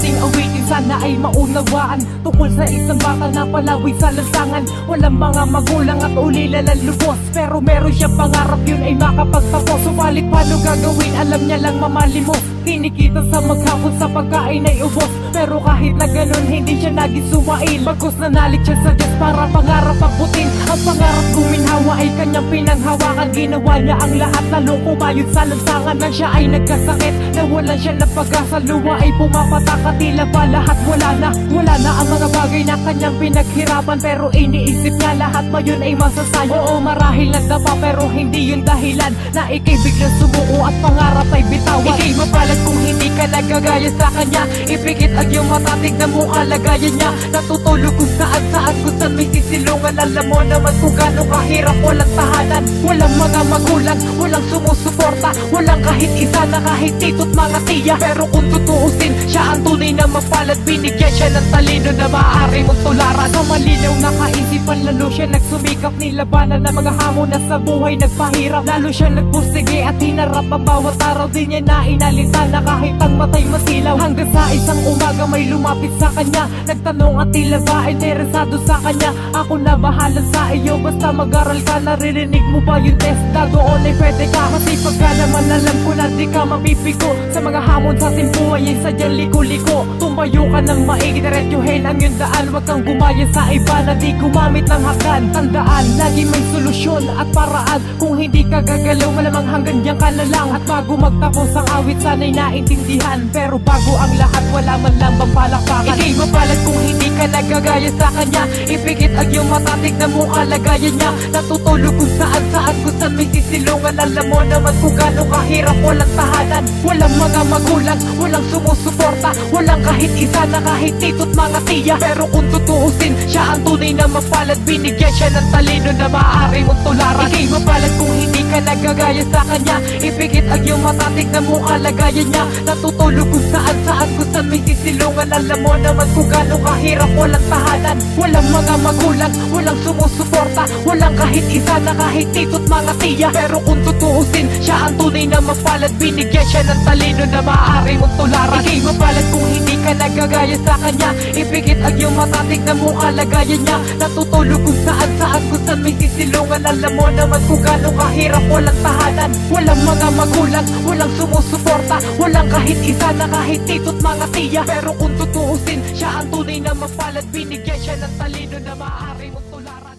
ating awitin sana ay maunawaan, tungkol sa isang bata na palawi sa lansangan. Walang mga magulang at ulila ng lubos, pero meron siyang pangarap, yun ay makapagtapos. Subalit paano gagawin, alam niya lang mamalimos. Kinikita sa maghapon sa pagkain ay ubos, pero kahit na ganun hindi siya nagisumain. Bagkus nanalig siya sa Diyos para pangarap abutin. Ang pangarap guminhawa ay kanyang pinanghawakan. Ginawa niya ang lahat lalo kumayod sa lansangan. Nang siya ay nagkasakit, nawalan siya ng pag-asa. Luwa ay pumapataka, tila ba lahat wala na. Wala na ang mga bagay na kanyang pinaghirapan, pero iniisip niya lahat ba yun ay masasayang. Oo, marahil nagdapa pero hindi yun dahilan na ikay biglang sumuko at pangarap ay bitawan. Ikay mapalad kung hindi ka nagagaya sa kanya. Ipikit ang iyong mata, tignan mo kalagayan niya. Natutulog kung saan kung saan may sisilungan. Alam mo naman kung gaano kahirap, walang tahanan, walang mga magulang, walang sumusuporta, walang kahit isa na kahit tito't mga tiya. Pero kung tutuusin, siya ang tunay na mapalad. Binigyan siya ng talino na maaari mong tularan. Sa malinaw na kaisipan, lalo siya nagsumikap, nilabanan ng mga hamon na sa buhay nagpahirap. Lalo siya nagpursige at hinarap ang bawat araw. Di niya na inalita na kahit ang matay masilaw. Hanggang sa isang umaga may lumapit sa kanya, nagtanong at tila ba interesado sa kanya. Ako na bahala sa iyo, basta mag-aral ka. Naririnig mo ba yung test na doon ay pwede ka? Masipag ka naman, alam ko na di ka mapipigo. Sa mga hamon sa ating buhay ay sadyang liko-liko. Tumayo ka ng maigi, diretsuhin ang iyong daan. Huwag kang gumaya sa iba na di gumamit ng hakan. Tandaan, lagi may solusyon at paraan. Kung hindi ka gagalaw, malamang hanggang diyan ka na lang. At bago magtapos ang awit, sana'y naintindihan. Pero bago ang lahat, wala man lang bang palakpakan. Ika'y mapalad kung hindi ka nagagaya sa kanya. Ipikit ang iyong mata, tignan mo kalagayan niya. Natutulog kung saan kung saan may sisilungan. Alam mo naman kung gaano kahirap, walang tahanan, walang mga magulang, walang sumusuporta, walang kahit isa na kahit tito't mga tiya. Pero kung tutuusin, siya ang tunay na mapalad. Binigyan siya ng talino na maaari mong tularan. Ika'y mapalad kung hindi ka nagagaya sa kanya. Ipikit ang iyong mata, tignan mo kalagayan niya. Natutulog kung saan kung saan may sisilungan. Alam mo naman kung gaano kahirap, walang tahanan, walang mga magulang, walang sumusuporta, walang kahit isa na kahit tito't mga tiya. Pero kung tutuusin, siya ang tunay na mapalad. Binigyan siya ng talino na maaari mong tularan. Ika'y mapalad kung hindi ka nagagaya sa kanya. Ipikit ang iyong mata, tignan mo kalagayan niya. Natutulog kung saan kung saan may sisilungan. Alam mo naman kung gaano kahirap, walang tahanan, walang mga magulang, walang sumusuporta, walang kahit isa na kahit tito't mga tiya. Pero kung tutuusin, siya ang tunay na mapalad. Binigyan siya ng talino na maaari mong tularan.